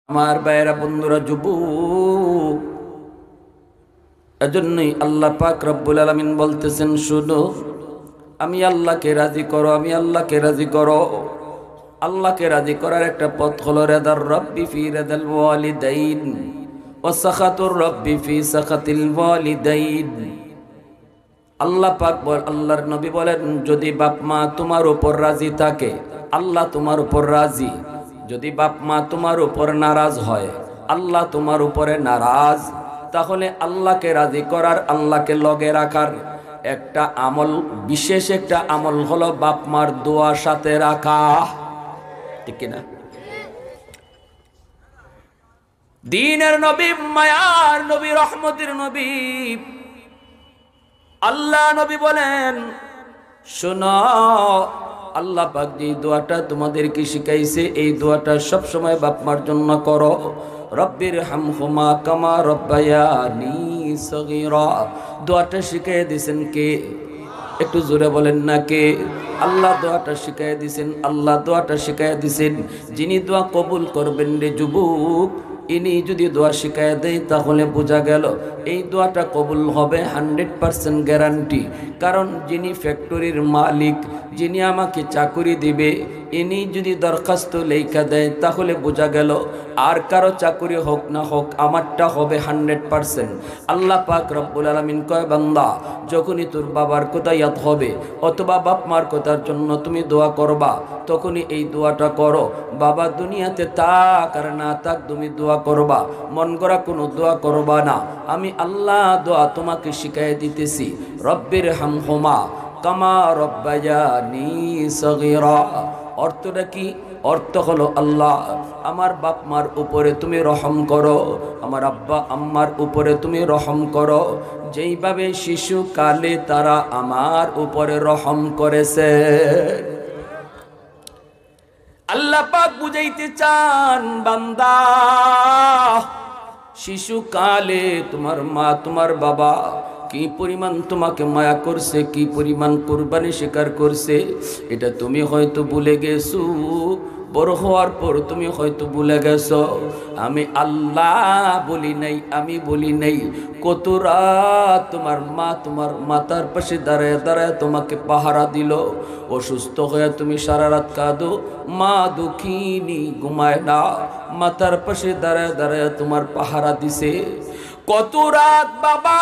আমার ভাইয়েরা বন্ধুরা যুবক, এজন্যই আল্লাহ পাক রব্বুল আলামিন বলতেছেন, শুনো, আমি আল্লাহকে রাজি করো, আমি আল্লাহকে রাজি করো। আল্লাহকে রাজি করার একটা পথ হলো রেদার রব্বি ফি রেদাল ওয়ালিদাইন ওয়া সাখাতুর রব্বি ফি সাখাতিল ওয়ালিদাইন। আল্লাহ পাক আল্লাহর নবী বলেন, যদি বাপ মা তোমার উপর রাজি থাকে, আল্লাহ তোমার উপর রাজি। যদি বাপ মা তোমার উপর নারাজ হয়, আল্লাহ তোমার উপরে নারাজ, তাহলে আল্লাহকে রাজি করার, আল্লাহকে লগে রাখার একটা আমল, বিশেষ একটা আমল হলো বাপ মার দোয়া সাথে রাখা। ঠিক কিনা? দ্বীনের নবী, মায়ার নবী, রহমতের নবী আল্লাহ নবী বলেন, শোনো, আল্লাহ পাক যে দোয়াটা তোমাদেরকে শিখাইছে, এই দোয়াটা সব সময় বাপ মার জন্য করো। রব্বির হামহুমা কামা রব্বায়ানি সগীরা। দোয়াটা শিখাই দিয়েছেন কে? একটু জোরে বলেন না কে? আল্লাহ দোয়াটা শিখাই দিয়েছেন। আল্লাহ দোয়াটা শিখাই দিয়েছেন। যিনি দোয়া কবুল করবেন রে যুবক, ইনি যদি দোয়া শিখায় দেয়, তাহলে বোঝা গেল এই দোয়াটা কবুল হবে 100% গ্যারান্টি। কারণ যিনি ফ্যাক্টরির মালিক, যিনি আমাকে চাকুরি দিবে, ইনি যদি দরখাস্ত লেখা দেয়, তাহলে বোঝা গেল আর কারো চাকুরি হোক না হোক, আমারটা হবে 100%। আল্লাহ পাক রব্বুল আলামিন কয়, বান্দা, যখনই তোর বাবার কথা ইয়াদ হবে অথবা বাপ মার কথার জন্য তুমি দোয়া করবা, তখনই এই দোয়াটা করো। বাবা দুনিয়াতে থাক আর না থাক, তুমি দোয়া করবা, মন করা কোনো দোয়া করবা না। আমি আল্লাহ দোয়া তোমাকে শিখাই দিতেছি। রব্বির হামহুমা কামা রব্বায়ানি সগীরা। অর্থটা কি? অর্থ হলো, আল্লাহ আমার বাপ মার উপরে তুমি রহম করো, আমার আব্বা আম্মার উপরে তুমি রহম করো, যেইভাবে শিশুকালে তারা আমার উপরে রহম করেছে। আল্লাহ পাক বুঝাইতে চান, বান্দা, শিশুকালে তোমার মা তোমার বাবা কি পরিমাণ তোমাকে মায়া করছে, কি পরিমাণ কুরবানি স্বীকার করছে, এটা তুমি হয়তো ভুলে গেছো। বড় হওয়ার পর তুমি হয়তো ভুলে গেছো। আমি আল্লাহ বলি নাই, আমি বলি নাই। কত রাত তোমার মা তোমার মাথার পাশে দাঁড়ায় দাঁড়ায় তোমাকে পাহারা দিল। অসুস্থ হয়ে তুমি সারা রাত কাঁদো, মা দুঃখিনী ঘুমায় না, মাথার পাশে দাঁড়ায় দাঁড়ায় তোমার পাহারা দিছে। কত রাত বাবা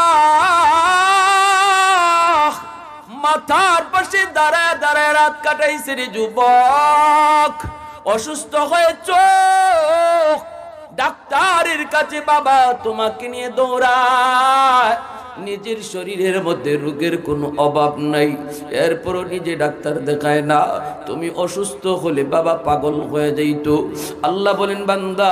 মাথার পাশে দাঁড়ায় দাঁড়ায় রাত কাটাইছে রে যুবক। অসুস্থ হয়ে চোখ ডাক্তারের কাছে বাবা তোমাকে নিয়ে দৌড়ায়। নিজের শরীরের মধ্যে রোগের কোনো অভাব নাই, এরপরও নিজে ডাক্তার দেখায় না। তুমি অসুস্থ হলে বাবা পাগল হয়ে যাইতো। আল্লাহ বলেন, বান্দা,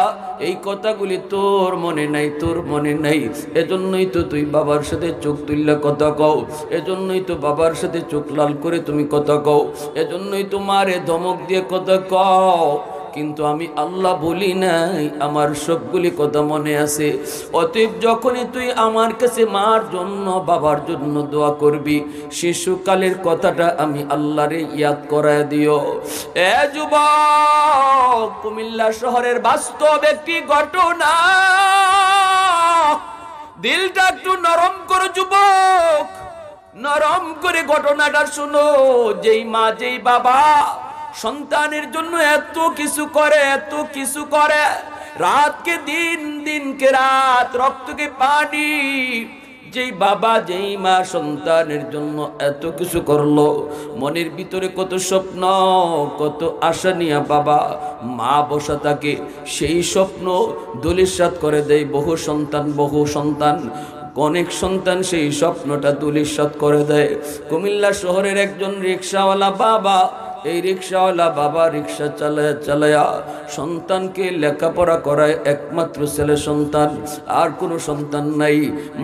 এই কথাগুলি তোর মনে নাই, তোর মনে নাই। এজন্যই তো তুই বাবার সাথে চোখ তুললে কথা কও, এজন্যই তো বাবার সাথে চোখ লাল করে তুমি কথা কও, এজন্যই তোমারে ধমক দিয়ে কথা কও। কিন্তু আমি আল্লাহ বলি নাই, আমার সবগুলি কথা মনে আছে। অতএব যখনই তুই আমার কাছে মার জন্য বাবার জন্য দোয়া করবি, শিশুকালের কথাটা আমি আল্লাহরে ইয়াদ করায় দিও। এ যুবক, কুমিল্লা শহরের বাস্তব একটি ঘটনা, দিলটা একটু নরম করো যুবক, নরম করে ঘটনাটা শুনো। যেই মা যেই বাবা সন্তানের জন্য এত কিছু করে, এত কিছু করে, রাতকে দিন, দিনকে রাত, রক্তকে পানি, যেই বাবা যেই মা সন্তানের জন্য এত কিছু করলো, মনের ভিতরে কত স্বপ্ন, কত আশা নিয়ে বাবা মা বসা থাকে, সেই স্বপ্ন ধূলিসাৎ করে দেয় বহু সন্তান, বহু সন্তান। অনেক সন্তান সেই স্বপ্নটা ধূলিসাৎ করে দেয়। কুমিল্লা শহরের একজন রিক্সাওয়ালা বাবা, এই রিক্সাওয়ালা বাবা রিক্সা চালায় চালায়া সন্তানকে লেখাপড়া করায়, একমাত্র ছেলে সন্তান, আর কোনো সন্তান নাই।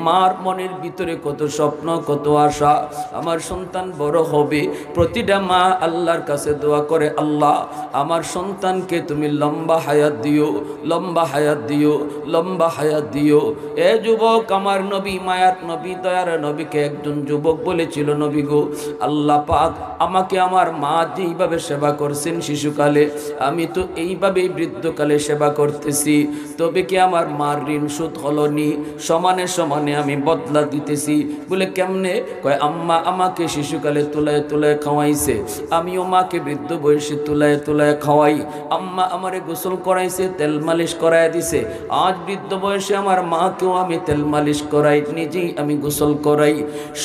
মার মনের ভিতরে কত স্বপ্ন, কত আশা, আমার সন্তান বড় হবে। প্রতিটা মা আল্লাহর কাছে দোয়া করে, আল্লাহ আমার সন্তানকে তুমি লম্বা হায়াত দিও, লম্বা হায়াত দিও, লম্বা হায়াত দিও। এ যুবক, আমার নবী, মায়ার নবী, দয়ার নবীকে একজন যুবক বলেছিল, নবী গো, আল্লাহ পাক আমাকে আমার মা যেই এইভাবে সেবা করছেন শিশুকালে, আমি তো এইভাবেই বৃদ্ধকালে সেবা করতেছি, তবে কি আমার মার ঋণ শোধ হলো নি? সমানে সমানে আমি বদলা দিতেছি। বলে কেমনে? কয় আম্মা আমাকে শিশুকালে তুলায় তুলায় খাওয়াইছে, আমিও মাকে বৃদ্ধ বয়সে তুলায় তুলায় খাওয়াই। আম্মা আমারে গোসল করাইছে, তেল মালিশ করাই দিছে, আজ বৃদ্ধ বয়সে আমার মাকেও আমি তেল মালিশ করাই, নিজেই আমি গোসল করাই,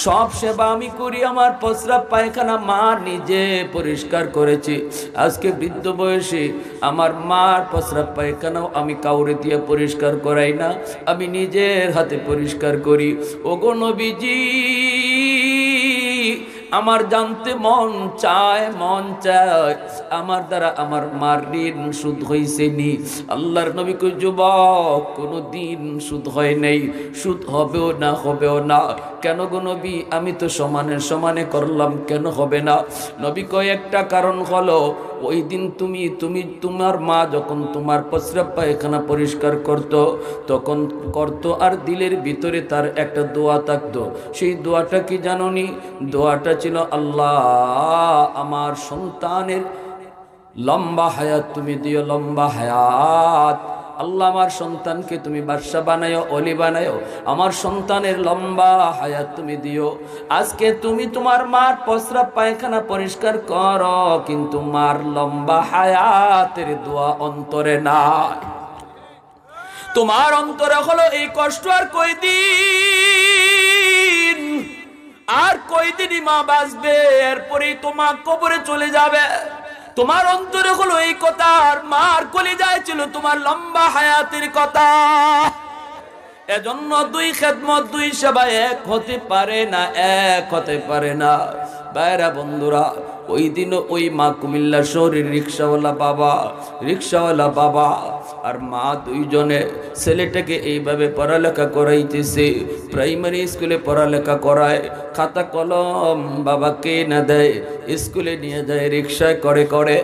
সব সেবা আমি করি। আমার প্রস্রাব পায়খানা মা নিজে পরিষ্কার করেছে। আজকে বৃদ্ধ বয়সে আমার মার প্রস্রাব পায়খানাও আমি কাউরে দিয়ে পরিষ্কার করাই না, আমি নিজের হাতে পরিষ্কার করি। ওগো নবীজি, আমার জানতে মন চায়, মন চায় আমার দ্বারা আমার মার ঋণ সুদ হয়েছে নি? আল্লাহর নবী কই, যুবক, কোনো দিন সুদ হয় নাই, সুদ হবেও না, হবেও না। কেন গো নবী? আমি তো সমানে সমানে করলাম, কেন হবে না? নবী কয়, একটা কারণ হলো, ওই দিন তুমি তোমার মা যখন তোমার প্রস্রাব পায়খানা পরিষ্কার করতো, তখন করতো আর দিলের ভিতরে তার একটা দোয়া থাকতো। সেই দোয়াটা কি জানোনি? দোয়াটা ছিল, আল্লাহ আমার সন্তানের লম্বা হায়াত তুমি দিও, লম্বা হায়াত। আল্লাহ আমার সন্তানকে তুমি বাদশা বানায়ো, অলি বানায়ো, আমার সন্তানের লম্বা হায়াত তুমি দিও। আজকে তুমি তোমার মার প্রস্রাব পায়খানা পরিষ্কার করো, কিন্তু মার লম্বা হায়াতের দোয়া অন্তরে নাই। তোমার অন্তরে হলো এই কষ্ট, আর কয়দিন, আর কয়দিনই মা বাঁচবে, এরপরেই তোমার কবরে চলে যাবে। তোমার অন্তরে হলো এই কথা, আর মার কলিজায় ছিল তোমার লম্বা হায়াতের কথা। এজন্য দুই খেদমত, দুই সেবা এক হতে পারে না, এক হতে পারে না। ভাইরা বন্ধুরা, ওই দিনও ওই মা কুমিল্লা শহরের রিক্সাওয়ালা বাবা আর মা দুইজনে ছেলেটাকে এইভাবে পড়ালেখা করাইতেছে। প্রাইমারি স্কুলে পড়ালেখা করায়, খাতা কলম বাবাকে না দেয়, স্কুলে নিয়ে যায় রিক্সায় করে করে।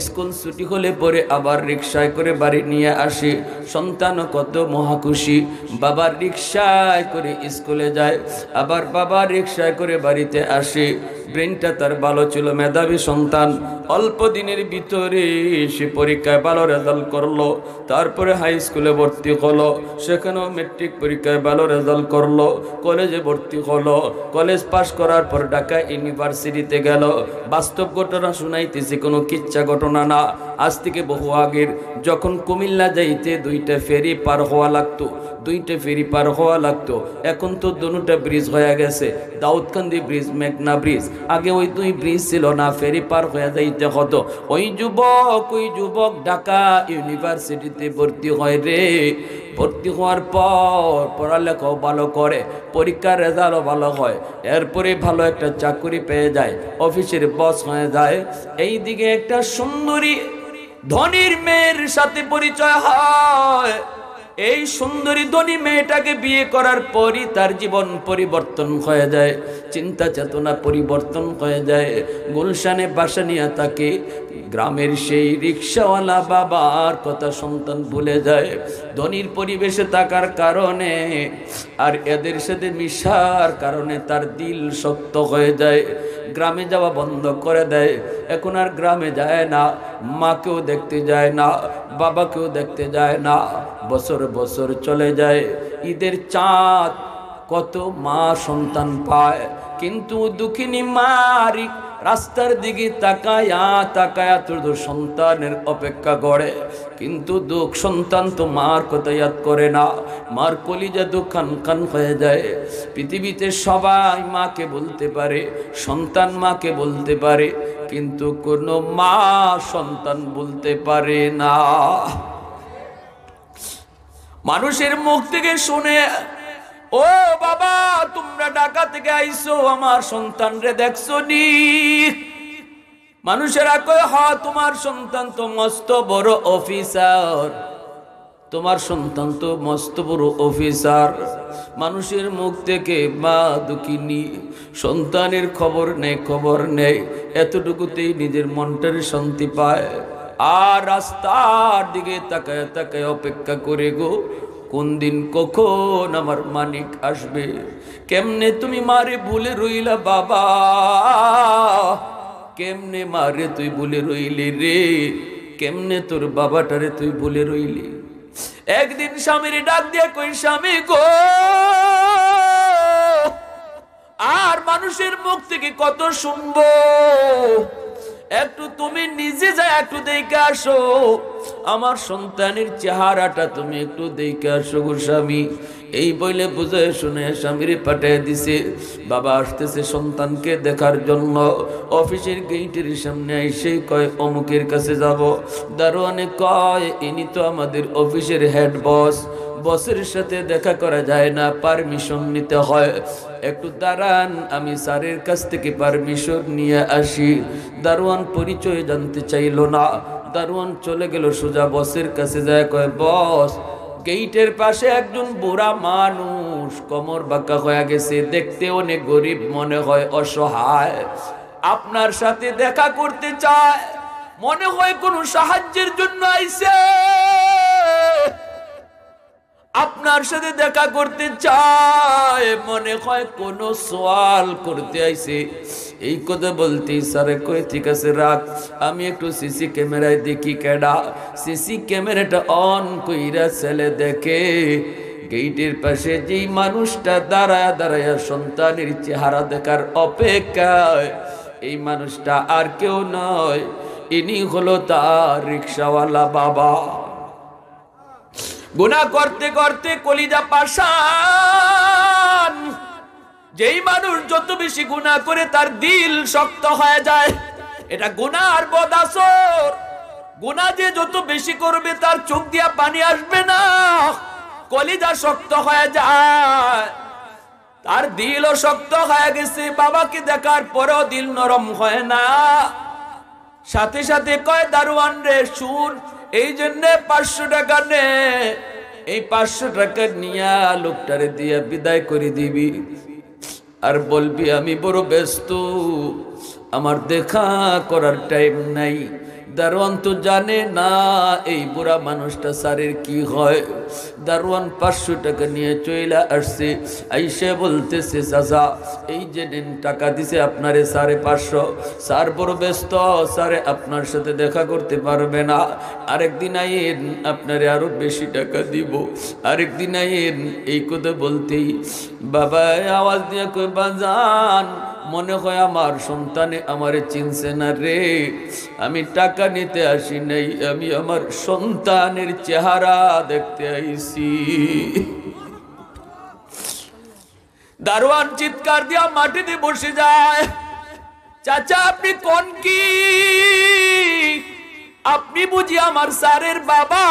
স্কুল ছুটি হলে পরে আবার রিক্সায় করে বাড়ি নিয়ে আসে। সন্তানও কত মহাখুশি, বাবার রিক্সায় করে স্কুলে যায়, আবার বাবার রিক্সায় করে বাড়িতে আসে। ব্রেনটা তার ভালো ছিল, মেধাবী সন্তান। অল্প দিনের ভিতরে সে পরীক্ষায় ভালো রেজাল্ট করলো, তারপরে হাই স্কুলে ভর্তি হলো, সেখানেও মেট্রিক পরীক্ষায় ভালো রেজাল্ট করলো, কলেজে ভর্তি হলো, কলেজ পাশ করার পর ঢাকা ইউনিভার্সিটিতে গেল। বাস্তব ঘটনা শুনাইতেছি, কোনো কিচ্ছা ঘটনা না। আজ থেকে বহু আগের, যখন কুমিল্লা যাইতে দুইটা ফেরি পার হওয়া লাগতো, এখন তো দুটা ব্রিজ হয়ে গেছে, দাউদকান্দি ব্রিজ, মেঘনা ব্রিজ। আগে ওই দুই ব্রিজ ছিল না, ফেরি পার হয়ে যাইতে হতো। ওই যুবক ঢাকা ইউনিভার্সিটিতে ভর্তি হয় রে। ভর্তি হওয়ার পর পড়ালেখাও ভালো করে, পরীক্ষার রেজাল্টও ভালো হয়, এরপরে ভালো একটা চাকরি পেয়ে যায়, অফিসের বস হয়ে যায়। এইদিকে একটা সুন্দরী ধনীর মেয়ের সাথে পরিচয় হয়। এই সুন্দরী ধনী মেয়েটাকে বিয়ে করার পরই তার জীবন পরিবর্তন হয়ে যায়, চিন্তা চেতনা পরিবর্তন হয়ে যায়। গুলশানে বাসা নিয়ে তাকে গ্রামের সেই রিক্সাওয়ালা বাবার কথা সন্তান ভুলে যায়। ধনীর পরিবেশে থাকার কারণে আর এদের সাথে মিশার কারণে তার দিল শক্ত হয়ে যায়, গ্রামে যাওয়া বন্ধ করে দেয়। এখন আর গ্রামে যায় না, মাকেও দেখতে যায় না, বাবাকেও দেখতে যায় না। বছর বছর চলে যায়, ঈদের চাঁদ কত মা সন্তান পায়, কিন্তু দুঃখিনী মারি রাস্তার দিকে তাকায়া তোর সন্তানের অপেক্ষা করে, কিন্তু দুঃখ সন্তান তো মার কথা ইয়াদ করে না। মার কলিজা তো খান হয়ে যায়। পৃথিবীতে সবাই মাকে বলতে পারে, সন্তান মাকে বলতে পারে, কিন্তু কোনো মা সন্তান বলতে পারে না। মানুষের মুখ থেকে শুনে, ও বাবা তোমরা ঢাকা থেকে আইসো, আমার সন্তান রে দেখছো নি? মানুষেরা কয়, হ তোমার সন্তান তো মস্ত বড় অফিসার, তোমার সন্তান তো মস্ত বড় অফিসার। মানুষের মুখ থেকে মা দুঃখিনী সন্তানের খবর নেই, এতটুকুতেই নিজের মনটার শান্তি পায়। আর রাস্তার দিকে তাকায় অপেক্ষা করে গো, কোন দিন কখন আমার মানিক আসবে। কেমনে তুমি মারে ভুলে রইলা বাবা, কেমনে মারে তুই বলে রইলি রে, কেমনে তোর বাবাটারে তুই বলে রইলি। একদিন স্বামীর ডাক দিয়ে কই, স্বামী গো, আর মানুষের মুখ থেকে কত শুনবো, একটু তুমি নিজে যা একটু দেখে আসো, আমার সন্তানের চেহারাটা তুমি একটু দেখে আসো গো স্বামী। এই বলে বুঝে শুনে স্বামীর পাঠিয়ে দিছে। বাবা আসতেছে সন্তানকে দেখার জন্য। অফিসের গেটের সামনে এসে কয় অমুকের কাছে যাব। দারোয়ানে কয় ইনি তো আমাদের অফিসের হেড বস, বসের সাথে দেখা করা যায় না, পারমিশন নিতে হয়। একটু দাঁড়ান, আমি স্যারের কাছ থেকে পারমিশন নিয়ে আসি। দারোয়ান পরিচয় জানতে চাইল না। দারোয়ান চলে গেল সোজা বসের কাছে, যায় কয় বস, গেটের পাশে একজন বুড়া মানুষ কোমর বাঁকা হয়ে গেছে, দেখতে অনেক গরিব মনে হয়, অসহায়, আপনার সাথে দেখা করতে চায়, মনে হয় কোনো সাহায্যের জন্য আইছে, আপনার সাথে দেখা করতে চায়, মনে হয় কোনো সওয়াল করতে আইছে। এই কথা বলতেই স্যারে কই ঠিক আছে রাখ, আমি একটু সিসি ক্যামেরায় দেখি কেডা। সিসি ক্যামেরাটা অন কইরা ছেলে দেখে গেটের পাশে যেই মানুষটা দাঁড়ায় দাঁড়ায় সন্তানের চেহারা দেখার অপেক্ষায়, এই মানুষটা আর কেউ নয়, ইনি হলো তার রিকশাওয়ালা বাবা। গুনাহ করতে করতে কলিজা পাষাণ। যেই মানুষ যত বেশি গুনাহ করে তার দিল শক্ত হয়ে যায়, এটা গুনাহর বদাসর। গুনাহ যে যত বেশি করবে তার চোখ দিয়া পানি আসবে না, কলিজা শক্ত হয়ে যায়, তার দিলও শক্ত হয়ে গেছে। বাবাকে দেখার পরেও দিল নরম হয় না। সাথে সাথে কয় দারোয়ান রে শুন, এই জন্য 500 টাকা নে, এই 500 টাকা নিয়া লোকটারে দিয়া বিদায় করে দিবি, আর বলবি আমি বড় ব্যস্ত, আমার দেখা করার টাইম নাই। দারোয়ান তো জানে না এই বুড়া মানুষটা স্যারের কি হয়। দারোয়ান 500 টাকা নিয়ে চইলা আসছে, আইসে বলতেছে চাচা এই যে নেন টাকা দিছে আপনারে স্যারে 500, স্যার বড় ব্যস্ত, স্যারে আপনার সাথে দেখা করতে পারবে না, আরেকদিন আইন আপনারে আরো বেশি টাকা দিব, আরেকদিন আইন। এই কথা বলতেই বাবা আওয়াজ দিয়ে কই বাজান, মনে হয় আমার সন্তানে আমারে চিনছে না রে, আমি টাকা নিতে আসি নাই, আমি আমার সন্তানের চেহারা দেখতে আইছি। দারোয়ান চিৎকার দিয়া মাটিতে বসে যায়, চাচা আপনি কোন কি? আপনি বুঝি আমার স্যারের বাবা?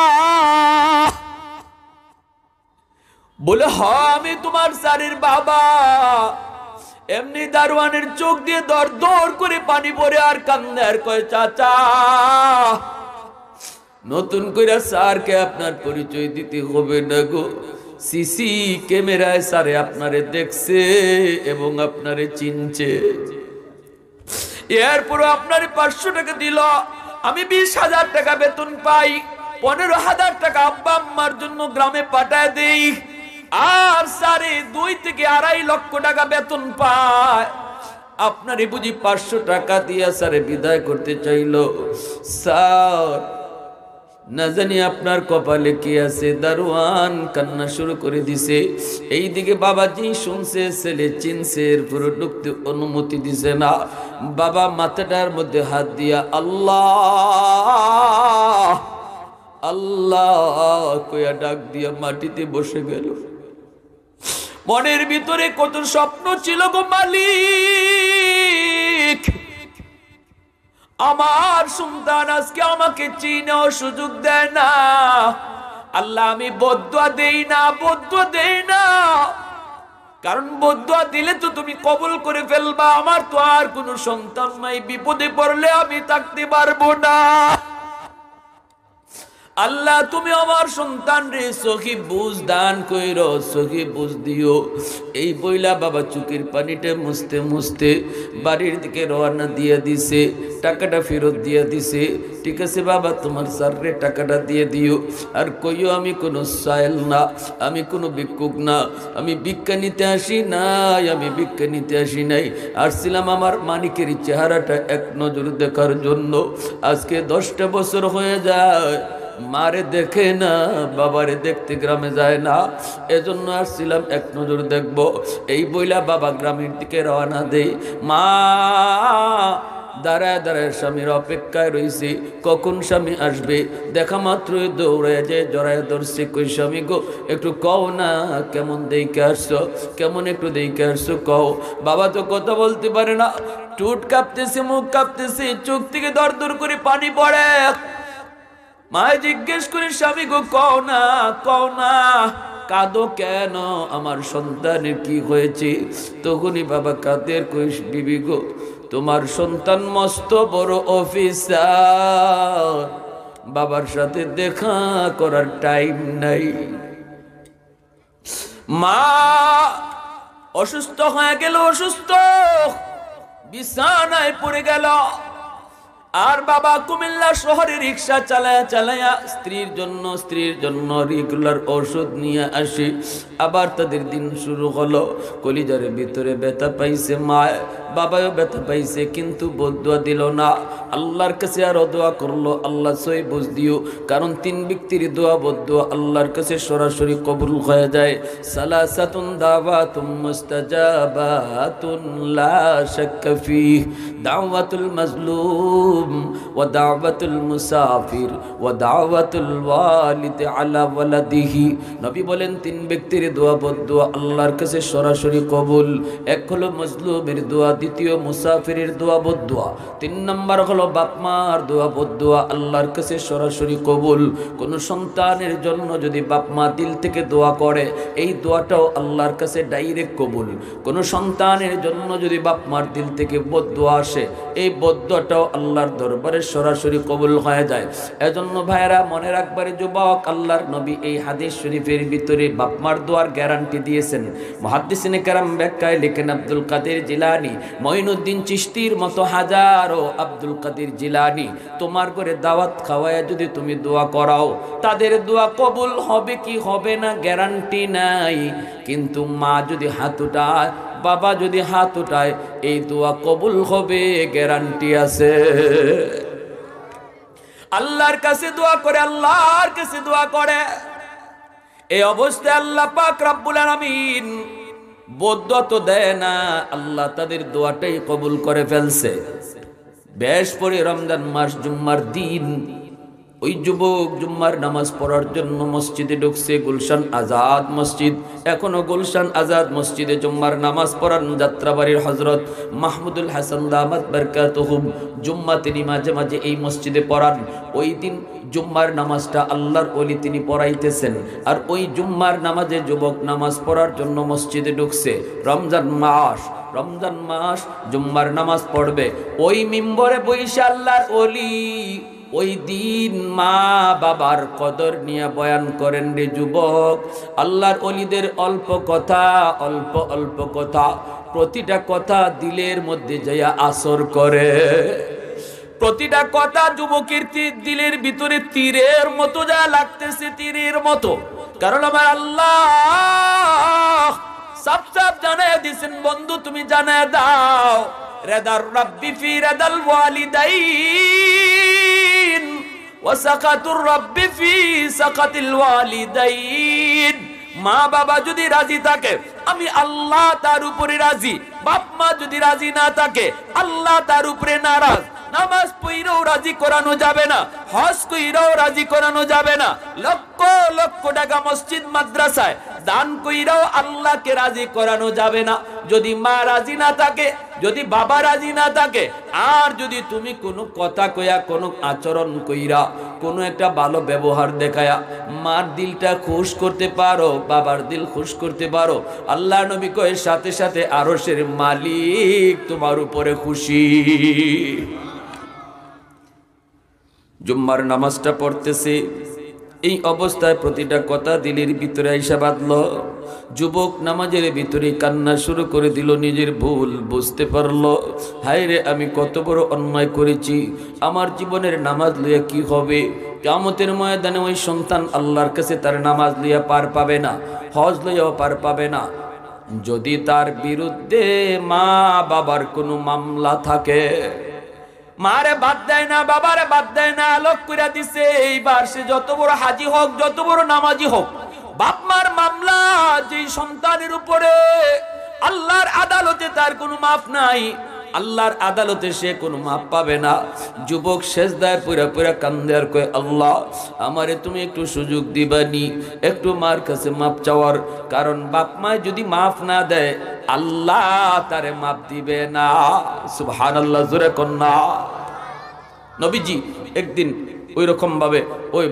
বলে হ্যাঁ আমি তোমার স্যারের বাবা। এমনি দারোয়ানের চোখ দিয়ে দর দর করে পানি পড়ে আর কান্দে, আর কয় চাচা নতুন করে স্যারকে আপনার পরিচয় দিতে হবে না গো, সিসি ক্যামেরায় স্যারে আপনারে দেখছে এবং আপনারে চিনছে, এরপরও আপনারে 500 টাকা দিল, আমি 20,000 টাকা বেতন পাই, 15,000 টাকা আব্বা আম্মার জন্য গ্রামে পাঠায় দেই, আর স্যারে 2 থেকে 2.5 লক্ষ টাকা বেতন পায়। আপনারে বুঝি 500 টাকা দিয়া স্যারে বিদায় করতে চাইল? স্যার না জানি আপনার কপালে কি আছে। দারোয়ান কান্না শুরু করে দিছে। এইদিকে বাবাজি শুনছে, ছেলে চিনছে, এরপর ঢুকতে অনুমতি দিছে না। বাবা মাথাটার মধ্যে হাত দিয়া আল্লাহ আল্লাহ কইয়া ডাক দিয়া মাটিতে বসে গেল। মনের ভিতরে কত স্বপ্ন ছিল গো মালিক, আমার সন্তান আজকে আমাকে চিনার সুযোগ দেয় না। আল্লাহ আমি বদদুয়া দেই না, বদদুয়া দেই না, কারণ বদদুয়া দিলে তো তুমি কবুল করে ফেলবা। আমার তো আর কোনো সন্তান নাই, বিপদে পড়লে আমি থাকতে পারবো না। আল্লাহ তুমি আমার সন্তান রে সখী বুঝ দান কইরো, সখী বুঝ দিও। এই বইলা বাবা চুকির পানিতে মুছতে মুছতে বাড়ির দিকে রওনা দিয়ে দিছে, টাকাটা ফেরত দিয়ে দিছে। ঠিক আছে বাবা, তোমার স্যাররে টাকাটা দিয়ে দিও। আর কইও আমি কোনো সায়েল না, আমি কোনো ভিক্ষুক না, আমি ভিক্ষা নিতে আসি নাই, আমি ভিক্ষা নিতে আসি নাই। আসছিলাম আমার মানিকের চেহারাটা এক নজর দেখার জন্য। আজকে 10টা বছর হয়ে যায়, মারে দেখে না, বাবারে দেখতে গ্রামে যায় না, এজন্য আসছিলাম এক নজর দেখব। এই বইলা বাবা গ্রামের দিকে রওনা দেই। মা দাঁড়ায় দাঁড়ায় স্বামীর অপেক্ষায় রয়েছে, কখন স্বামী আসবে। দেখা মাত্রই দৌড়ে যায়, জড়ায় ধরছে, কই স্বামী গো একটু কও না, কেমন দেখে আসছো, কেমন একটু দেখে আসছো কও। বাবা তো কথা বলতে পারে না, টুট কাঁপতেছে, মুখ কাঁপতেছে, চোখ থেকে দর দর করে পানি পড়ে। মায় জিজ্ঞেস করে স্বামী গো কও না, কও না, কাঁদো কেন, আমার সন্তানের কি হয়েছে? তখনই বাবা কাঁদের, কই বিবি গো তোমার সন্তান মস্ত বড় অফিসার, বাবার সাথে দেখা করার টাইম নাই। মা অসুস্থ হয়ে গেল, অসুস্থ বিছানায় পড়ে গেল। আর বাবা কুমিল্লা শহরে রিক্সা চালায়া চালায়া স্ত্রীর জন্য রেগুলার ওষুধ নিয়ে আসি। আবার তাদের দিন শুরু হলো। কলিজার ভিতরে ব্যথা পাইছে মা, বাবাও ব্যথা পাইছে, কিন্তু বদুয়া দিল না। আল্লাহর কাছে আরো দোয়া করলো, আল্লাহ সই বুঝ দিও। কারণ 3 ব্যক্তির দোয়া বদুয়া আল্লাহর কাছে সরাসরি কবুল হয়ে যায়। সালাসাতুন দাওয়াতুম মুস্তাজাবাতুন লা শাক্কা ফিহ, দাওয়াতুল মাজলুম ওয়া দাওয়াতুল মুসাফির ওয়া দাওয়াতুল ওয়ালিদ আলা ওয়ালাদিহি। নবী বলেন 3 ব্যক্তির দোয়া বদুয়া আল্লাহর কাছে সরাসরি কবুল। এক হলো মজলুমের দোয়া, দ্বিতীয় মুসাফিরের দোয়া বদুয়া, 3 নম্বর হলো বাপ মার দোয়া বদুয়া আল্লাহর কাছে সরাসরি কবুল। কোন সন্তানের জন্য যদি বাপ মা দিল থেকে দোয়া করে, এই দোয়াটাও আল্লাহর কাছে ডাইরেক্ট কবুল। কোন সন্তানের জন্য যদি বাপ মার দিল থেকে বদুয়া আসে, এই বদুয়াটাও আল্লাহর দরবারে সরাসরি কবুল হয়ে যায়। এজন্য ভাইরা মনে রাখবারে যুবক, আল্লাহর নবী এই হাদিস শরীফের ভিতরে বাপ মার দোয়ার গ্যারান্টি দিয়েছেন। মুহাদ্দিসিনে কেরাম ব্যাখ্যায় লিখেন, আব্দুল কাদের জিলানী, মঈনুদ্দিন চিশতির মতো হাজারো আব্দুল কাদের জিলানী তোমার করে দাওয়াত খাওয়ায় যদি তুমি দোয়া করাও, তাদের দোয়া কবুল হবে কি হবে না গ্যারান্টি নাই। কিন্তু মা যদি হাত উঠায়, বাবা যদি হাত উঠায়, এই দোয়া কবুল হবে গ্যারান্টি আছে। আল্লাহর কাছে দোয়া করে, আল্লাহর কাছে দোয়া করে। এই অবস্থায় আল্লাহ পাক রব্বুল আলামিন বদুয়া তো দেয় না, আল্লাহ তাদের দোয়াটাই কবুল করে ফেলছে। বেশ পরে রমজান মাস জুম্মার দিন ওই যুবক জুম্মার নামাজ পড়ার জন্য মসজিদে ঢুকছে, গুলশান আজাদ মসজিদ। এখনো গুলশান আজাদ মসজিদে জুম্মার নামাজ পড়ান যাত্রাবাড়ির হযরত মাহমুদুল হাসান দামাত বারকাতুহুম। জুম্মা তিনি মাঝে মাঝে এই মসজিদে পড়ান। ওই দিন জুম্মার নামাজটা আল্লাহর ওলি তিনি পড়াইতেছেন। আর ওই জুম্মার নামাজে যুবক নামাজ পড়ার জন্য মসজিদে ঢুকছে। রমজান মাস জুম্মার নামাজ পড়বে। ওই মিম্বরে বইসা আল্লাহর ওলি ওই দিন মা বাবার কদর নিয়ে বয়ান করেন। রে যুবক, আল্লাহর ওলিদের অল্প কথা, প্রতিটা কথা দিলের মধ্যে যাইয়া আসর করে। প্রতিটা কথা যুবকের দিলের ভিতরে তীরের মতো যা লাগতেছে, তীরের মতো। কারণ আমার আল্লাহ সাফ সাফ জানায় দিয়েছেন, বন্ধু তুমি জানায় দাও, রেদার রাব্বি ফি রেদাল ওয়ালিদাইন ওয়া সাকাতুর রাব্বি ফি সাকাতিল ওয়ালিদাইন। মা বাবা যদি রাজি থাকে, আমি আল্লাহ তার উপরে রাজি। বাপ মা যদি রাজি না থাকে, আল্লাহ তার উপরে নারাজ। নামাজ পড়াও রাজি করানো যাবে না, হজ কইরাও রাজি করানো যাবে না, লক্ষ লক্ষ টাকা মসজিদ মাদ্রাসায় দান কইরাও আল্লাহকে রাজি করানো যাবে না যদি মা রাজি না থাকে, যদি বাবা রাজি না থাকে। আর যদি তুমি কোনো কথা কইয়া, কোনো আচরণ কইরা, কোনো একটা ভালো ব্যবহার দেখায়া মার দিলটা খুশ করতে পারো, বাবার দিল খুশ করতে পারো, আল্লাহ নবী কয় সাথে সাথে আরশের মালিক তোমার উপরে খুশি। জুম্মার নামাজটা পড়তেছে, এই অবস্থায় প্রতিটা কথা দিলের ভিতরে আইসা বাঁধল। যুবক নামাজের ভিতরে কান্না শুরু করে দিল, নিজের ভুল বুঝতে পারল। হায় রে, আমি কত বড় অন্যায় করেছি, আমার জীবনের নামাজ লইয়া কি হবে? কিয়ামতের ময়দানে ওই সন্তান আল্লাহর কাছে তার নামাজ লইয়া পার পাবে না, হজ লইয়াও পার পাবে না। যদি তার বিরুদ্ধে মা বাবার কোনো মামলা থাকে, মারে বাদ দেয় না, বাবারে বাদ দেয় না, আলোক করে দিছে। এইবার সে যত বড় হাজি হোক, যত বড় নামাজি হোক, বাপ মার মামলা যে সন্তানের উপরে, আল্লাহর আদালতে তার কোনো মাফ নাই, আল্লাহর আদালতে সে কোনো মাফ পাবে না। যুবক সেজদায় পুরা পুরা কান্দে আর কয়, আল্লাহ আমারে তুমি একটু সুযোগ দিবানি, একটু মার কাছে মাপ চাওয়ার। কারণ বাপ মায় যদি মাফ না দেয়, আল্লাহ তারে মাপ দিবে না। সুবহানাল্লাহ, জোরে কন্যা। নবীজি একদিন ওই রকম ভাবে ওই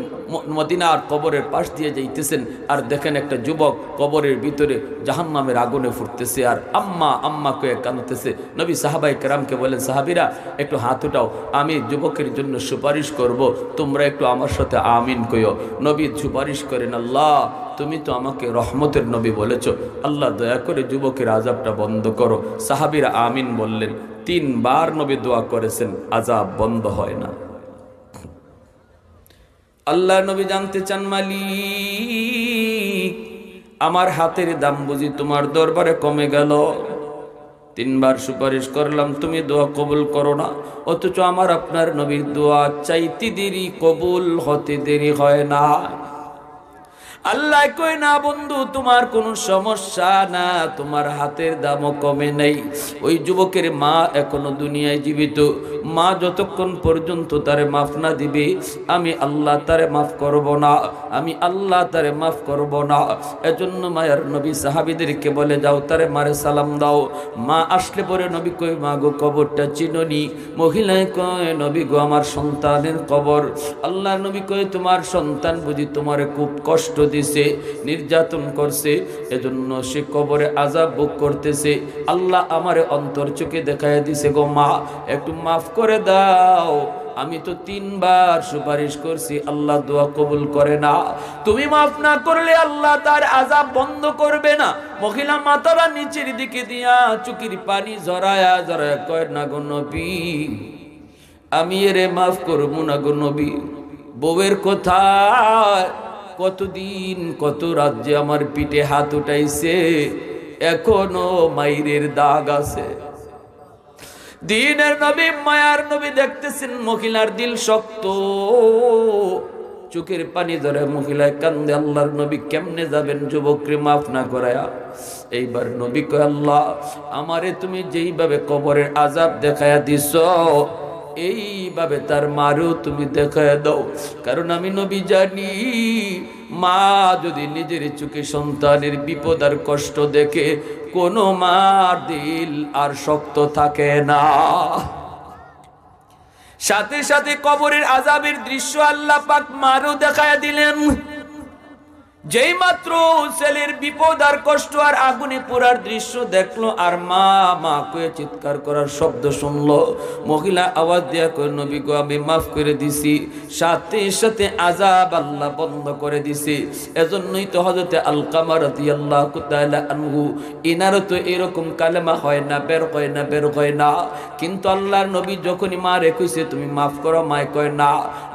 মদিনার কবরের পাশ দিয়ে যাইতেছেন, আর দেখেন একটা যুবক কবরের ভিতরে জাহান্নামের আগুনে ফুটতেছে, আর আম্মা আম্মা কয়ে কাঁদতেছে। নবী সাহাবায়ে কেরামকে বলেন, সাহাবীরা একটু হাত উঠাও, আমি যুবকের জন্য সুপারিশ করব, তোমরা একটু আমার সাথে আমিন কইও। নবী সুপারিশ করেন, আল্লাহ তুমি তো আমাকে রহমতের নবী বলেছ, আল্লাহ দয়া করে যুবকের আযাবটা বন্ধ করো। সাহাবীরা আমিন বললেন। 3 বার নবী দোয়া করেছেন, আযাব বন্ধ হয় না। আল্লাহ নবী জানতে চান, মালিক আমার হাতের দাম বুঝি তোমার দরবারে কমে গেল? 3 বার সুপারিশ করলাম, তুমি দোয়া কবুল করো না, অথচ আমার আপনার নবীর দোয়া চাইতে দেরি কবুল হতে দেরি হয় না। আল্লাহ কই না বন্ধু, তোমার কোনো সমস্যা না, তোমার হাতের দামও কমে নাই। ওই যুবকের মা এখনো দুনিয়ায় জীবিত, মা যতক্ষণ পর্যন্ত তারে মাফ না দিবে, আমি আল্লাহ তারে মাফ করব না, আমি আল্লাহ তারে মাফ করব না। এজন্য মায়ার নবী সাহাবীদেরকে বলে, যাও তারে মারে সালাম দাও। মা আসলে পরে নবী কই, মা গো কবরটা চিননি? মহিলায় কয়, নবী গো আমার সন্তানের কবর। আল্লাহ নবী কয়, তোমার সন্তান বুঝি তোমারে খুব কষ্ট দিছে, নির্যাতন করছে, এজন্য সে কবরে আযাব ভোগ করতেছে। আল্লাহ আমারে অন্তর চোখে দেখায় দিছে, গো মা একটু মাফ করে দাও। আমি তো 3 বার সুপারিশ করছি, আল্লাহ দোয়া কবুল করে না। তুমি মাফ না করলে আল্লাহ তার আযাব বন্ধ করবে না। মহিলা মাথাটা নিচের দিকে দিয়া চোখের পানি জড়ায়া জড়ায়া কয়, না গো নবী আমি এরে মাফ করব না গো নবী। বউয়ের কোথায়? কতদিন কত রাজ্যে আমার পিঠে হাত উঠাইছে, এখনো মাইরের দাগ আছে। দিনের নবী মায়ার নবী দেখতেছেন মহিলার দিল শক্ত, চোখের পানি ধরে মহিলায় কান্দে। আল্লাহর নবী কেমনে যাবেন যুবককে মাফ না করায়া? এইবার নবী কয়, আল্লাহ আমারে তুমি যেইভাবে কবরের আযাব দেখায়া দিছ, এইভাবে তার মারও তুমি দেখায় দাও। কারণ আমি নবী জানি, মা যদি নিজের চোখে সন্তানের বিপদ আর কষ্ট দেখে, কোনো মার দিল আর শক্ত থাকে না। সাথে সাথে কবরের আযাবের দৃশ্য আল্লাহ পাক মারও দেখায় দিলেন। যেই মাত্র ছেলের বিপদ আর কষ্ট আর আগুনে পোড়ার দৃশ্য দেখলো, আর মা মা কয়ে চিৎকার করার শব্দ শুনলো, মহিলা আওয়াজ দেয়া কয়, নবী গো আমি মাফ করে দিছি। সাথে সাথে আযাব আল্লাহ বন্ধ করে দিছে। এজন্যই তো হযরতে আলকামা রাদিয়াল্লাহু তাআলা আনহু, ইনারও তো এরকম কালেমা হয় না, বের হয় না। কিন্তু আল্লাহর নবী যখনই মারে কইছে তুমি মাফ করো, মায় কয় না।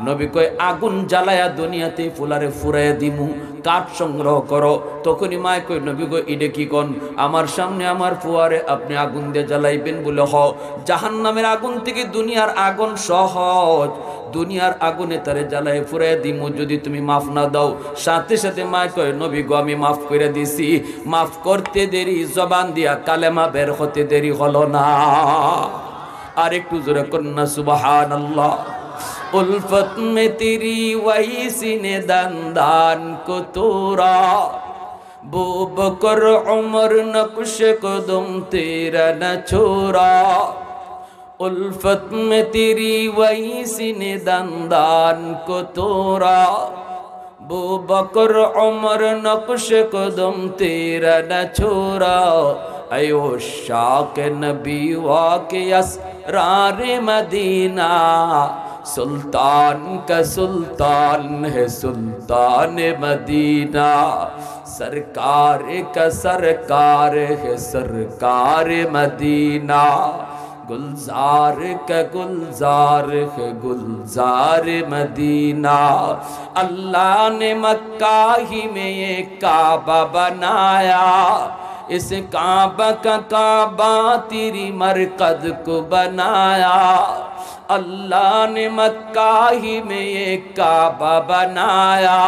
নবী কয়, আগুন জ্বালায়া দুনিয়াতে ফুলারে ফুরাইয়া দিমু, কাঠ সংগ্রহ করো। তখনই মায় কই, নবী গো ইডে কি কোন? আমার সামনে আমার ফুয়ারে আপনি আগুন দিয়ে জ্বালাইবেন বলে? জাহান্নামের আগুন থেকে দুনিয়ার আগুন সহজ, দুনিয়ার আগুনে তারে জ্বালাই ফুরাই দিমু যদি তুমি মাফ না দাও। সাথে সাথে মায় কয়, নবী গো আমি মাফ করে দিছি। মাফ করতে দেরি, জবান দিয়া কালেমা বের হতে দেরি হলো না। আর একটু জোরে কন্যা সুবহানাল্লাহ। उल्फत में तेरी वही सीने दंदान को तोरा, बू बकर उमर नक्श कदम तेरा न छोड़ा। उल्फत में तेरी वही सीने दंदान को तोरा, बू बकर उमर नक्श कदम तेरा न छोड़ा। अयो शाक नबी वाके असरार मदीना, सुल्तान का सुल्तान है सुल्तान मदीना, सरकार का सरकार है सरकार मदीना, गुलजार का गुलजार है गुलजार मदीना। अल्लाह ने मक्का ही में ये काबा बनाया, इस काबा का काबा तेरी मरकज को बनाया। अल्लाह ने मक्का ही में ये काबा बनाया,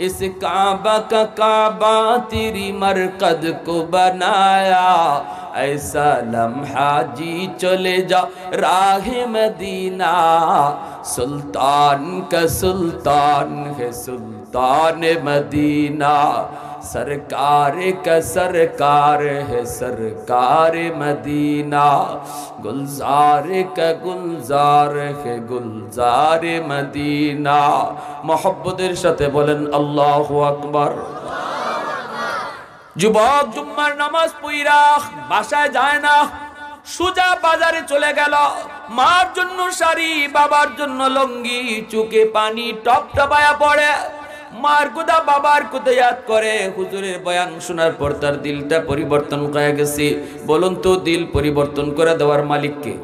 इस काबा का काबा तेरी मरकज को बनाया। ऐसा लम्हा जी चले जा राह मदीना, सुल्तान का सुल्तान है सुल्तान मदीना, सरकार का सरकार है सरकार मदीना, गुलजार का गुलजार है गुलजार मदीना। मोहब्बतेर साथे बोलेन अल्लाहु আকবার। যুবক জুম্মার নামাজ পড়া বাসায় যায় না, সোজা বাজারে চলে গেল। মার জন্য শাড়ি, বাবার জন্য লুঙ্গি, চোখে পানি টপ টপায়া পড়ে। মার কথা বাবার কথা ইয়াদ করে। হুজুরের বয়ান শোনার পর তার দিলটা পরিবর্তন হয়ে গেছে। বলুন তো দিল পরিবর্তন করে দেওয়ার মালিক কে?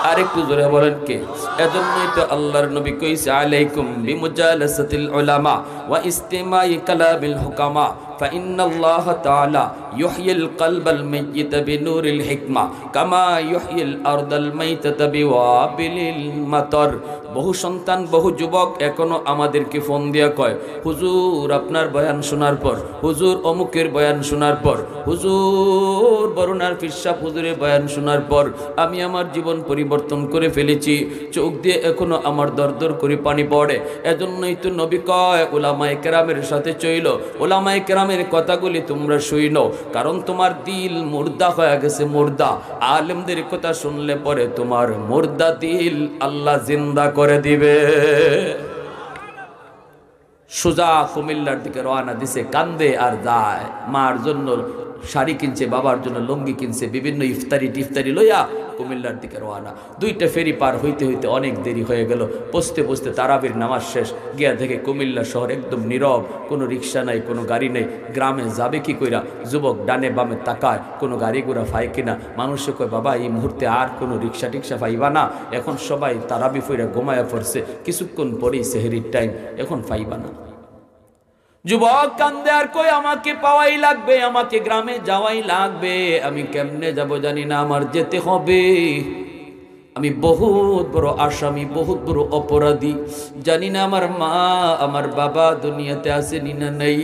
আরেকটু জোরে বলেন কে? এজন্যই তো আল্লাহর নবী কইছে আলাইকুম বিমুজালাসাতিল উলামা ওয়া ইস্তিমাই কালামিল হুকামা ফাইন্নাল্লাহা তাআলা ইউহয়িল কলবাল মাইয়িত বিনুরিল হিকমা কামা ইউহয়িল আরদাল মাইতাতা বিওয়াবিলিল মাতর। বহু সন্তান বহু যুবক এখনো আমাদেরকে ফোন দিয়া কয়, হুজুর আপনার বয়ান শোনার পর, হুজুর অমুকের বয়ান শোনার পর, হুজুর বরুণার ফিরসাব হুজুরের বয়ান শোনার পর আমি আমার জীবন পরিবর্তন করে ফেলেছি, চোখ দিয়ে এখনো আমার দরদর করে পানি পড়ে। এজন্যই তো নবী কয় উলামায়ে কেরামের সাথে চইল, উলামায়ে কেরামের কথাগুলি তোমরা শুইনো, কারণ তোমার দিল মুর্দা হয়ে গেছে মুর্দা। আলেমদের কথা শুনলে পরে তোমার মুর্দা দিল আল্লাহ জিন্দা করে দিবে। সোজা কুমিল্লার দিকে রওনা দিছে, কান্দে আর যায়। মার জন্য শাড়ি কিনছে, বাবার জন্য লুঙ্গি কিনছে, বিভিন্ন ইফতারি টিফতারি লইয়া কুমিল্লার দিকে রওনা। দুইটা ফেরি পার হইতে হইতে অনেক দেরি হয়ে গেল। পৌঁছতে পৌঁছতে তারাবির নামাজ শেষ। গিয়া দেখে কুমিল্লা শহর একদম নীরব, কোনো রিক্সা নাই, কোনো গাড়ি নেই। গ্রামে যাবে কি কইরা? যুবক ডানে বামে তাকায়, কোনো গাড়ি ঘোড়া পায় কিনা। মানুষে কয় বাবা এই মুহূর্তে আর কোনো রিক্সা টিক্সা পাইবা না, এখন সবাই তারাবি ফইরা ঘুমায়া পড়ছে, কিছুক্ষণ পরেই সেহরির টাইম, এখন পাইবা না। যুবক কান্দে আর কই আমাকে পাওয়াই লাগবে, আমাকে গ্রামে যাওয়াই লাগবে। আমি কেমনে যাব জানি না, আমার যেতে হবে। আমি বহুত বড় আসামি, বহুত বড় অপরাধী। জানি না আমার মা আমার বাবা দুনিয়াতে আসেনি না নেই।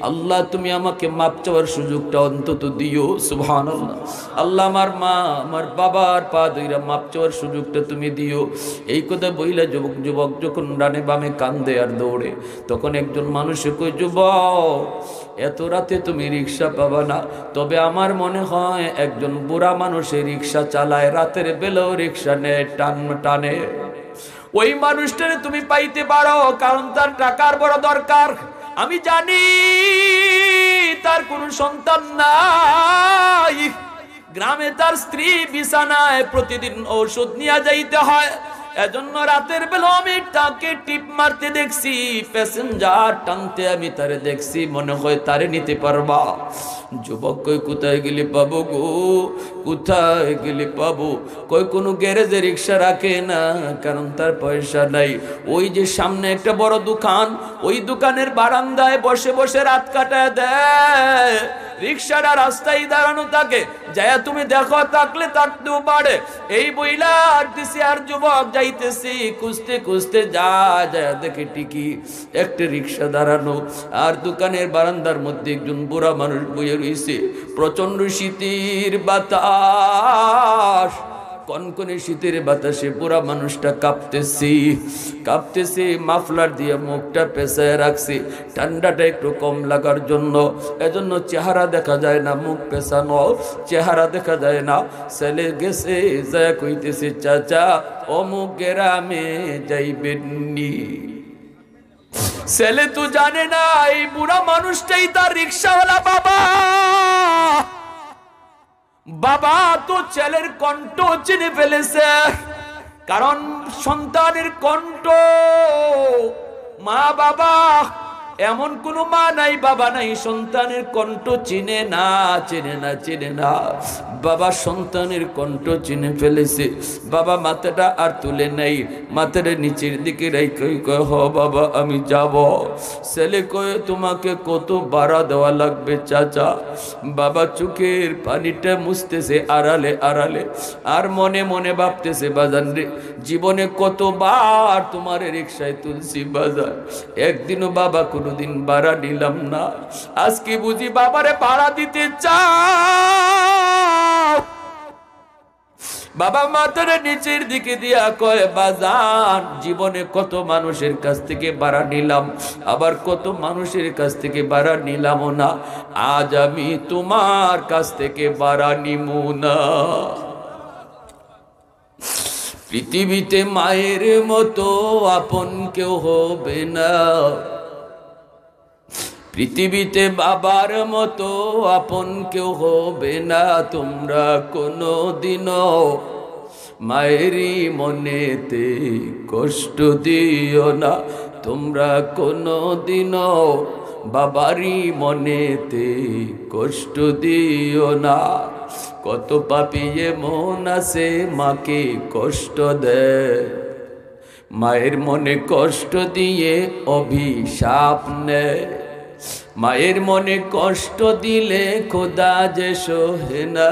আল্লাহ তুমি আমাকে মাপ চাওয়ার সুযোগটা অন্তত দিও। সুবহানাল্লাহ। আল্লাহ আমার মা আমার বাবার পা ধইরা মাপ চাওয়ার সুযোগটা তুমি দিও। এই কথা বইলা যুবক যখন ডানে বামে কান্দে আর দৌড়ে, তখন একজন মানুষে কই, যুবক এত রাতে তুমি রিক্সা পাবা না, তবে আমার মনে হয় একজন বুড়া মানুষের রিক্সা চালায়, রাতের বেলাও রিক্সা টানে। ওই মানুষটারে তুমি পাইতে পারো, কারণ তার টাকার বড় দরকার। আমি জানি তার কোনো সন্তান নাই, গ্রামে তার স্ত্রী বিছানায় প্রতিদিন ঔষধ নিয়ে যাইতে হয়। এজন্য রাতের বেলা আমি তাকে টিপ মারতে দেখছি, প্যাসেঞ্জার টানতে আমি তারে দেখছি, মনে হয় তারে নিতে পারবা। যুবক কই কোথায় গেলি পাবো গো, কোথায় গেলি পাবো? কই কোনো গ্যারেজে রিক্সা রাখে না, কারণ তার পয়সা নাই। ওই যে সামনে একটা বড় দোকান, ওই দোকানের বারান্দায় বসে বসে রাত কাটায় দেয়। রিক্সাটা রাস্তায় দাঁড়ানো থাকে, যায়া তুমি দেখো, থাকলে থাকতেও পারে। এই বইলা দিছি আর যুবক যাইতেছি, খুঁজতে খুঁজতে যায় দেখে ঠিকই একটা রিক্সা দাঁড়ানো, আর দোকানের বারান্দার মধ্যে একজন বুড়া মানুষ বইয়ে রয়েছে। প্রচন্ড শীতের বাতাস, কনকনে শীতের বাতাসে পুরা মানুষটা কাঁপতেছে। মাফলার দিয়ে মুখটা পেঁচায় রাখছে, ঠান্ডাটা একটু কম লাগার জন্য। এজন্য চেহারা দেখা যায় না, মুখ পেঁচানো, চেহারা দেখা যায় না। ছেলে গেছে, যায় কইতেছে, চাচা অমুক গ্রামে যাইবেননি। ছেলে তো জানে না এই বুড়া মানুষটাই তার রিক্সাওয়ালা বাবা। বাবা তো ছেলের কণ্ঠ চিনে ফেলেছে। কারণ সন্তানের কণ্ঠ, মা বাবা, এমন কোন মা নাই বাবা নাই সন্তানের কণ্ঠ চিনে না, চিনে না, চিনে না। বাবা সন্তানের কণ্ঠ চিনে ফেলেছে। বাবা মাথাটা আর তুলে নাই, মাথাটা নিচের দিকে রেখে কয়, হ বাবা আমি যাব। ছেলে কয়ে, তোমাকে কত ভাড়া দেওয়া লাগবে চাচা? বাবা চোখের পানিটা মুছতেছে আড়ালে আড়ালে, আর মনে মনে ভাবতেছে, বাজান রে, জীবনে কতবার তোমার রিকশায় তুলছি বাজার, একদিনও বাবা কোনোদিন ভাড়া নিলাম না, আজকে বুঝি বাবারে ভাড়া দিতে চাও? বাবা মাথার নিচের দিকে দিয়া কয়, বাজান জীবনে কত মানুষের কাছ থেকে ভাড়া নিলাম, আবার কত মানুষের কাছ থেকে ভাড়া নিলামও না, আজ আমি তোমার কাছ থেকে ভাড়া নিমু না। পৃথিবীতে মায়ের মতো আপন কেউ হবে না, পৃথিবীতে বাবার মতো আপন কেউ হবে না। তোমরা কোনো দিনও মায়েরই মনেতে কষ্ট দিও না, তোমরা কোনো দিনও বাবারই মনেতে কষ্ট দিও না। কত পাপী মন আছে মাকে কষ্ট দেয়, মায়ের মনে কষ্ট দিয়ে অভিশাপ নেয়। মায়ের মনে কষ্ট দিলে খোদা যে সহে না,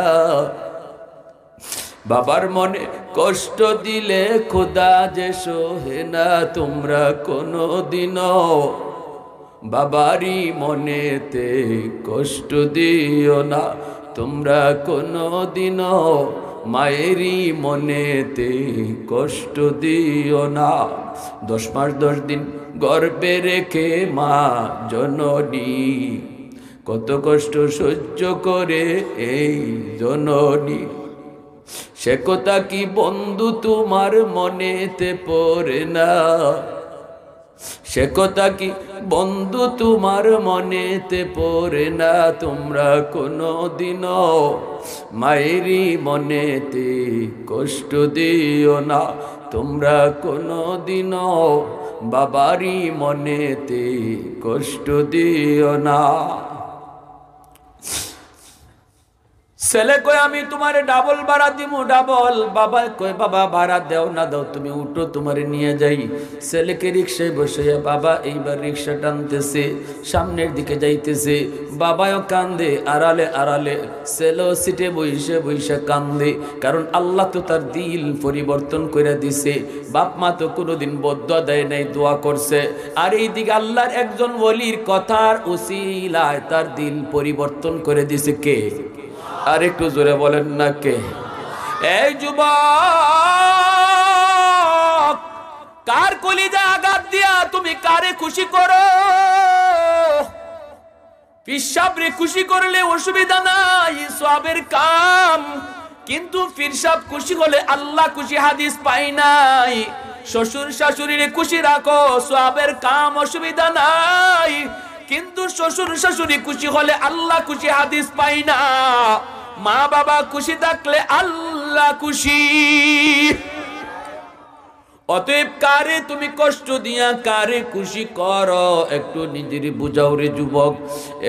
বাবার মনে কষ্ট দিলে খোদা যে সহে না। তোমরা কোনো দিনও বাবারই মনেতে কষ্ট দিও না, তোমরা কোনো দিনও মায়েরই মনেতে কষ্ট দিও না। 10 মাস 10 দিন গর্ভে রেখে মা জননী কত কষ্ট সহ্য করে এই জননী, সে কথা কি বন্ধু তোমার মনেতে পড়ে না? সে কথা কি বন্ধু তোমার মনেতে পড়ে না? তোমরা কোনো দিনও মায়েরই মনেতে কষ্ট দিও না, তোমরা কোনো দিনও বাবারই মনেতে কষ্ট দিও না। ছেলে কয়, আমি তোমারে ডাবল ভাড়া দিমু, ডাবল। বাবা কয়, বাবা ভাড়া দেও না দাও, তুমি উঠো তোমারে নিয়ে যাই। ছেলেকে রিক্সায় বসে বাবা এইবার রিক্সা টানতেছে, সামনের দিকে যাইতেছে। বাবাও কান্দে আড়ালে আড়ালে, ছেলেও সিটে বইসে বইসে কান্দে, কারণ আল্লাহ তো তার দিল পরিবর্তন করে দিছে। বাপ মা তো কোনোদিন বদদুয়া দেয় নাই, দোয়া করছে। আর এইদিকে আল্লাহর একজন ওলির কথার উসিলায় তার দিল পরিবর্তন করে দিছে কে? আর একটু জোরে বলেন না কে? এই যুবক, কার কলিজা আঘাত দিয়া তুমি কারে খুশি করো? পিসাবরে খুশি করলে অসুবিধা নাই, সওয়াবের কাম। কিন্তু পিসাব খুশি হলে আল্লাহ খুশি, হাদিস পাই নাই। শ্বশুর শাশুড়িরে খুশি রাখো, সওয়াবের কাম, অসুবিধা নাই। কিন্তু শ্বশুর শাশুড়ি খুশি হলে আল্লাহ খুশি, হাদিস পাই না। মা বাবা খুশি থাকলে আল্লাহ খুশি। অতএব কারে তুমি কষ্ট দিয়া কারে খুশি করো, একটু নিজের বুঝাও রে যুবক।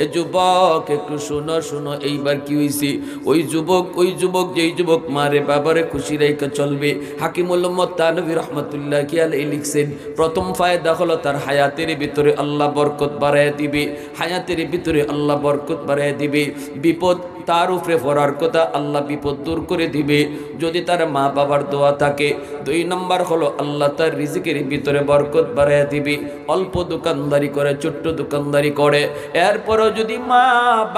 এ যুবক একটু শোনো শোনো, এইবার কি হয়েছে? ওই যুবক যেই যুবক মারে বাবারে খুশি রেখে চলবে, হাকিমুল উম্মত তানভী রাহমাতুল্লাহ আলাইহি লিখছেন, প্রথম ফায়দা হলো তার হায়াতের ভিতরে আল্লাহ বরকত বাড়ায় দিবে, হায়াতের ভিতরে আল্লাহ বরকত বাড়ায় দিবে। বিপদ তার উপরে পড়ার কথা, আল্লাহ বিপদ দূর করে দিবে যদি তার মা বাবার দোয়া থাকে। 2 নম্বর হলো আল্লাহ তার রিজিকের ভিতরে বরকত বাড়ায় দিবে। অল্প দোকানদারি করে, ছোট্ট দোকানদারি করে, এরপরও যদি মা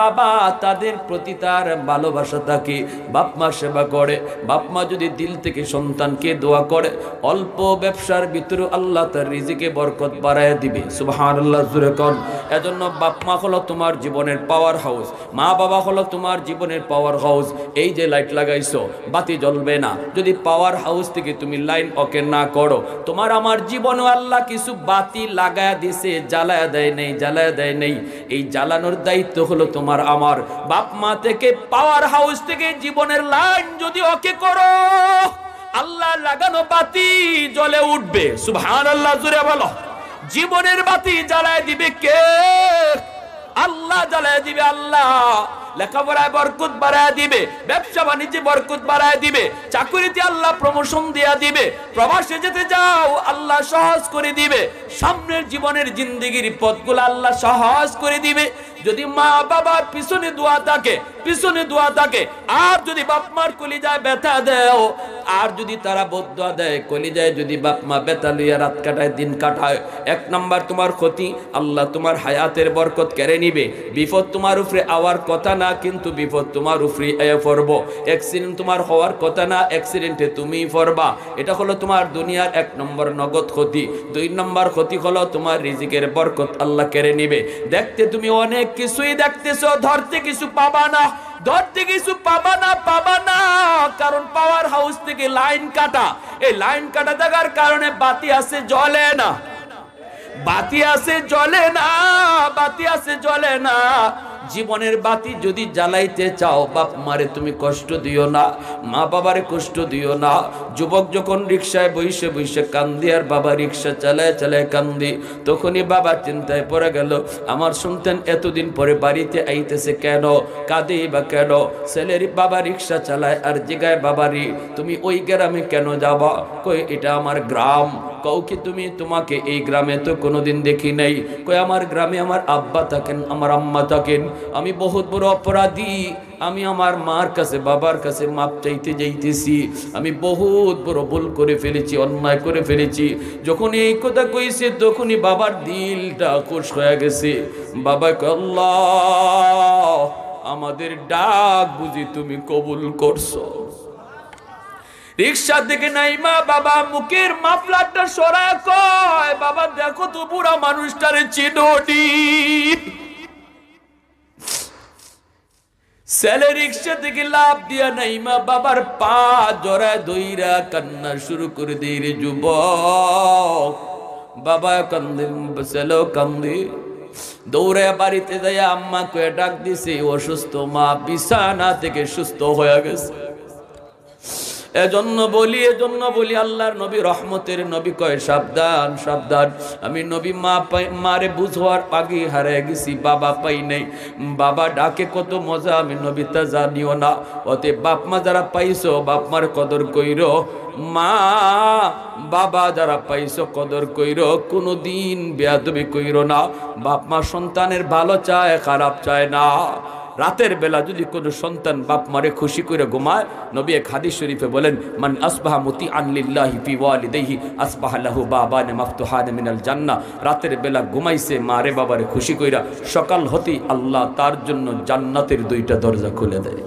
বাবা তাদের প্রতি তার ভালোবাসা থাকে, বাপ মা সেবা করে, বাপ মা যদি দিল থেকে সন্তানকে দোয়া করে, অল্প ব্যবসার ভিতরে আল্লাহ তার রিজিকে বরকত বাড়ায় দিবে। সুবহানাল্লাহ জোরে কোন। এজন্য বাপ মা হলো তোমার জীবনের পাওয়ার হাউস, মা বাবা হলো তোমার জীবনের পাওয়ার হাউস। এই যে লাইট লাগাইছো, বাতি জ্বলবে না যদি পাওয়ার হাউস থেকে তুমি লাইন ওকে না করো। তোমার আমার জীবনে আল্লাহ কিছু বাতি লাগায়া দিছে, জ্বালায়া দেয় নেই, জ্বালায়া দেয় নেই। এই জ্বালানোর দায়িত্ব হলো তোমার আমার। বাপ মা থেকে, পাওয়ার হাউস থেকে জীবনের লাইন যদি ওকে করো, আল্লাহ লাগানো বাতি জ্বলে উঠবে। সুবহানাল্লাহ, জোরে বলো। জীবনের বাতি জ্বালায় দিবে কে? আল্লাহ জ্বালায় দিবে। আল্লাহ লেখাপড়ায় বরকত বাড়ায় দিবে, ব্যবসা বাণিজ্যে বরকত বাড়ায় দিবে, চাকরিতে আল্লাহ প্রমোশন দিয়া দিবে, প্রবাসে যেতে যাও আল্লাহ সহজ করে দিবে, সামনের জীবনের জিন্দেগির পথগুলো আল্লাহ সহজ করে দিবে। যদি মা বাবার পিছনে দোয়া থাকে, পিছনে দোয়া থাকে, আর যদি বাপ মার কলিজায় ব্যথা দেও, আর যদি তারা বদদুয়া দেয়, কলিজায় যদি বাপ মা ব্যথা লইয়া রাত কাটায়, দিন কাটায়, এক নাম্বার তোমার ক্ষতি, আল্লাহ তোমার হায়াতের বরকত কেড়ে নিবে। বিপদ তোমার উপরে আওয়ার কথা না, কিন্তু বিপদ তোমার উপরে পড়বো। অ্যাক্সিডেন্ট তোমার হওয়ার কথা না, অ্যাক্সিডেন্টে তুমি পড়বা। এটা হলো তোমার দুনিয়ার এক নম্বর নগদ ক্ষতি। দুই নম্বর ক্ষতি হলো তোমার রিজিকের বরকত আল্লাহ কেড়ে নিবে। দেখতে তুমি অনেক কিছুই দেখতেছো, ধরতে কিছু পাবা না, ধরতে কিছু পাবা না, পাবা না, কারণ পাওয়ার হাউস থেকে লাইন কাটা। এই লাইন কাটা থাকার কারণে বাতি আছে জ্বলে না, বাতি আছে জ্বলে না, বাতি আছে জ্বলে না। জীবনের বাতি যদি জ্বালাইতে চাও, বাপ মারে তুমি কষ্ট দিও না, মা বাবারে কষ্ট দিও না। যুবক যখন রিক্সায় বইসে বইসে কান্দি, আর বাবা রিক্সা চালায় চালায় কান্দি, তখনই বাবা চিন্তায় পড়ে গেল, আমার সন্তান এতদিন পরে বাড়িতে আইতেছে কেন, কাঁদে বা কেন? ছেলের বাবা রিক্সা চালায়, আর জিগায় বাবারি তুমি ওই গ্রামে কেন যাবা? কই এটা আমার গ্রাম। কও কি তুমি? তোমাকে এই গ্রামে তো কোনোদিন দেখি নাই। কই আমার গ্রামে আমার আব্বা থাকেন, আমার আম্মা থাকেন, আমি বহুত বড় অপরাধী, আমি আমার মার কাছে বাবার কাছে মাপ চাইতে যাইতেছি, আমি বহুত বড় ভুল করে ফেলেছি, অন্যায় করে ফেলেছি। যখন এই কথা কইছে, তখনই বাবার দিলটা খুশ হয়ে গেছে। বাবা কয়, আল্লাহ আমাদের ডাক বুঝি তুমি কবুল করছো। রিক্সা থেকে নাইমা বাবা মুখের মাফলারটা সরায় কয়, বাবা দেখো তো বুড়া মানুষটারে চিনোনি। ছেলে রিক্সা থেকে লাভ দিয়া নাইমা বাবার পা জড়ায় ধইরা কান্না শুরু করে দিয়ে রে যুবক। বাবা কান্দে, ছেলেও কান্দে। দৌড়ে বাড়িতে যাইয়া আম্মা কয়ে ডাক দিছে, অসুস্থ মা বিছানা থেকে সুস্থ হয়ে গেছে। এজন্য বলি আল্লাহর নবী রহমতের নবী কয়, সাবধান সাবধান। আমি নবী মারে বুঝার আগে হারিয়ে গেছি, বাবা পাই নাই। বাবা ডাকে কত মজা আমি নবী তা জানিও না। অতএব বাপ মা যারা পাইছো, বাপ মার কদর কইরো। মা বাবা যারা পাইছো, কদর কইরো, কোনোদিন বেয়াদবি কইরো না। বাপ মা সন্তানের ভালো চায়, খারাপ চায় না। রাতের বেলা যদি কোনো সন্তান বাপ মারে খুশি করে ঘুমায়, নবী এক হাদিস শরীফে বলেন, মান আসবাহা মুতিআন লিল্লাহি ফি ওয়ালিদাইহি আসবাহা লাহু বাবান মাফতুহান মিনাল জান্নাহ। রাতের বেলা ঘুমাইছে মারে বাবারে খুশি কইরা, সকাল হতেই আল্লাহ তার জন্য জান্নাতের দুইটা দরজা খুলে দেয়।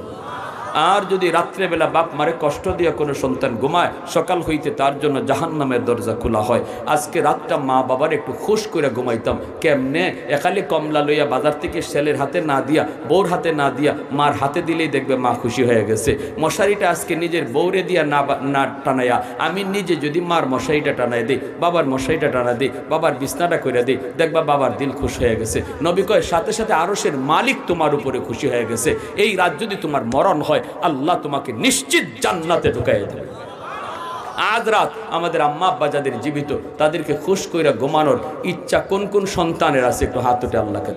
আর যদি রাত্রেবেলা বাপ মারে কষ্ট দিয়ে কোনো সন্তান ঘুমায়, সকাল হইতে তার জন্য জাহান্নামের দরজা খোলা হয়। আজকে রাতটা মা বাবার একটু খুশ করে ঘুমাইতাম। কেমনে? একালি কমলা লইয়া বাজার থেকে ছেলের হাতে না দিয়া, বউর হাতে না দিয়া, মার হাতে দিলেই দেখবে মা খুশি হয়ে গেছে। মশারিটা আজকে নিজের বউরে দিয়া না টানাইয়া, আমি নিজে যদি মার মশারিটা টানাই দিই, বাবার মশারিটা টানা দিই, বাবার বিছনাটা করে দিই, দেখবা বাবার দিল খুশ হয়ে গেছে। নবী কয়, সাথে সাথে আরশের মালিক তোমার উপরে খুশি হয়ে গেছে। এই রাত যদি তোমার মরণ হয়, আল্লাহ তোমাকে নিশ্চিত জান্নাতে ঢুকাইয়া দেবে। আজ রাত আমাদের আম্মা আব্বা যাদের জীবিত, তাদেরকে খুশ কইরা ঘুমানোর ইচ্ছা কোন কোন সন্তানের আছে? একটু হাত উঠে আল্লাহকে